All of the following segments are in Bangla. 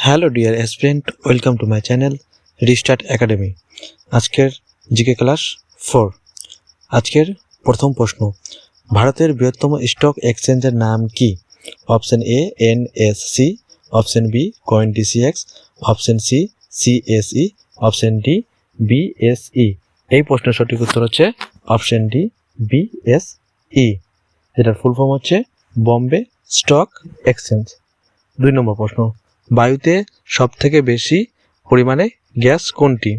Hello dear student, welcome to my channel restart academy. আজকের জিকে ক্লাস 4। আজকের প্রথম প্রশ্ন, ভারতের বৃহত্তম স্টক এক্সচেঞ্জের নাম কি? Option A NSC, option B CoinDCX, option C CSE, option D BSE. এই প্রশ্নের সঠিক উত্তর হচ্ছে অপশন ডি বিএসই, যেটার ফুল ফর্ম হচ্ছে বম্বে স্টক এক্সচেঞ্জ। 2 নম্বর প্রশ্ন, বায়ুতে সবথেকে বেশি পরিমাণে গ্যাস কোনটি?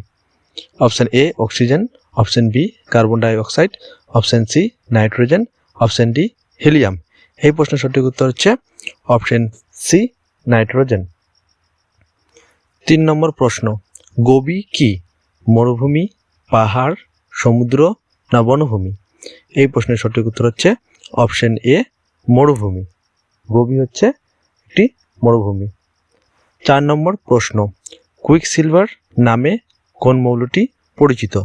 Option A oxygen, option B carbon ডাই অক্সাইড, option C nitrogen, option D helium. এই প্রশ্নের সঠিক উত্তর হচ্ছে অপশন সি নাইট্রোজেন। 3 নম্বর প্রশ্ন, গোবি কি? মরুভূমি, পাহাড়, সমুদ্র না বনভূমি? এই প্রশ্নের সঠিক উত্তর হচ্ছে অপশন এ মরুভূমি। গোবি হচ্ছে একটি মরুভূমি। 4 নম্বর প্রশ্ন, কুইকসিলভার নামে কোন মৌলটি পরিচিত?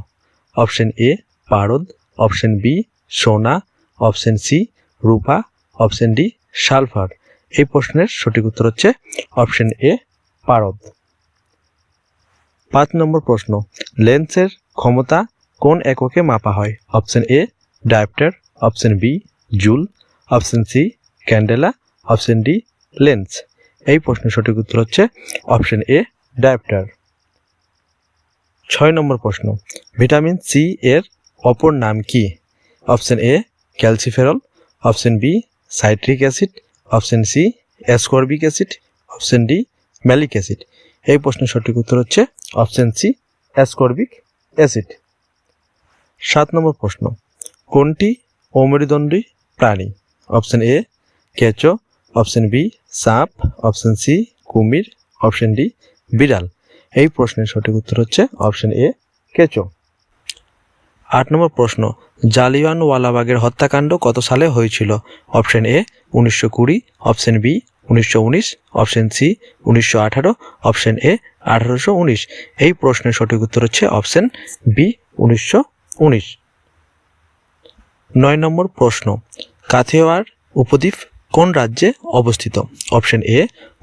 অপশন এ পারদ, অপশন বি সোনা, অপশন সি রূপা, অপশন ডি সালফার। এই প্রশ্নের সঠিক উত্তর হচ্ছে অপশন এ পারদ। 5 নম্বর প্রশ্ন, লেন্সের ক্ষমতা কোন এককে মাপা হয়? Option A dioptre, option B joule, option C candela, option D lens. এই প্রশ্নের সঠিক উত্তর হচ্ছে অপশন এ ডায়োপ্টার। 6 নম্বর প্রশ্ন, ভিটামিন সি এর অপর নাম কি? Option A calciferol, option B citric acid, option C ascorbic acid, option D malic acid. এই প্রশ্নের সঠিক উত্তর হচ্ছে অপশন সি অ্যাসকর্বিক অ্যাসিড। 7 নম্বর প্রশ্ন, কোনটি অমেরুদণ্ডী প্রাণী? অপশন এ কেঁচো, অপশন বি সাপ, অপশন সি কুমির, অপশন ডি বিড়াল। এই প্রশ্নের সঠিক উত্তর হচ্ছে অপশন এ কেঁচো। 8 নম্বর প্রশ্ন, জালিয়ানওয়ালাবাগের হত্যাকাণ্ড কত সালে হয়েছিল? Option A 1920, option B 1919, option C 1918, option A 1819। এই প্রশ্নের সঠিক উত্তর হচ্ছে অপশন বি 1919। 9 নম্বর প্রশ্ন, কাথিয়াওয়াড় উপদ্বীপ কোন রাজ্যে অবস্থিত? Option A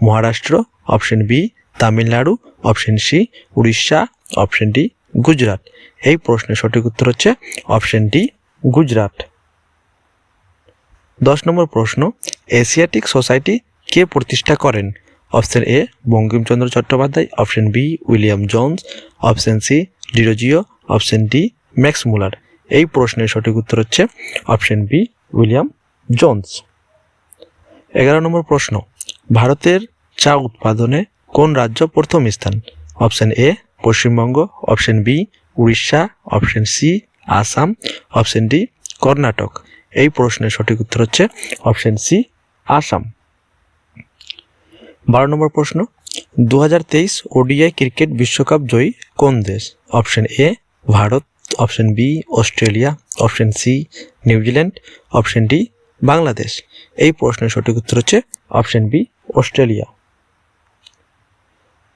Maharashtra, option B Tamil Nadu, option C Orissa, option D Gujarat. এই প্রশ্নের সঠিক উত্তর হচ্ছে অপশন ডি গুজরাট। 10 নম্বর প্রশ্ন, এশিয়াটিক সোসাইটি কে প্রতিষ্ঠা করেন? Option A Bankimchandra Chattopadhyay, option B William Jones, option C Derozio, option D Max Muller. এই প্রশ্নের সঠিক উত্তর হচ্ছে অপশন বি উইলিয়াম জোন্স। 11 নম্বর প্রশ্ন, ভারতের চা উৎপাদনে কোন রাজ্য প্রথম স্থান? Option A Paschimbanga, option B Orissa, option C Assam, option D Karnataka. এই প্রশ্নের সঠিক উত্তর হচ্ছে অপশন সি আসাম। 12 নম্বর প্রশ্ন, 2023 ওডিআই ক্রিকেট বিশ্বকাপ জয়ী কোন দেশ? Option A Bharat, option B Australia, option C New Zealand, option D Bangladesh. এই প্রশ্নের সঠিক উত্তর হচ্ছে অপশন বি অস্ট্রেলিয়া।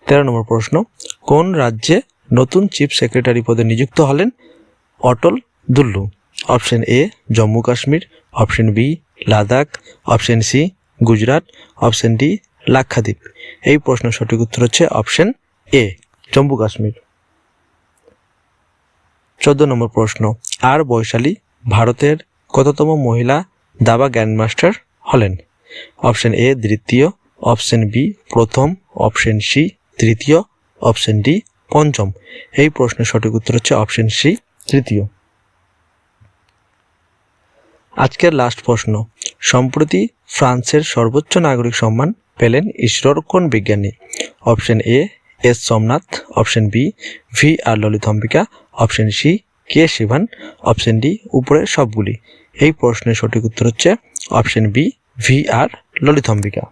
13 নম্বর প্রশ্ন, কোন রাজ্যে নতুন চিফ সেক্রেটারি পদে নিযুক্ত হলেন Atal Dulloo? Option A Jammu Kashmir, option B Ladakh, option C Gujarat, option D Lakshadweep. এই প্রশ্নের সঠিক উত্তর হচ্ছে অপশন এ জম্মু কাশ্মীর। 14 নম্বর প্রশ্ন, আর বৈশালী ভারতের কততম মহিলা দাবা গ্র্যান্ডমাস্টার হলেন? অপশন এ দ্বিতীয়, অপশন বি প্রথম, অপশন সি তৃতীয়, অপশন ডি পঞ্চম। এই প্রশ্নের সঠিক উত্তর হচ্ছে অপশন সি তৃতীয়। আজকের লাস্ট প্রশ্ন, সম্প্রতি ফ্রান্সের সর্বোচ্চ নাগরিক সম্মান পেলেন ইসরোর কোন বিজ্ঞানী? Option A S Somanath, option B V R Lalithambika, option C K Sivan, option D উপরের সবগুলি। এই প্রশ্নের সঠিক উত্তর হচ্ছে অপশন বি ভি আর ললিতাম্বিকা।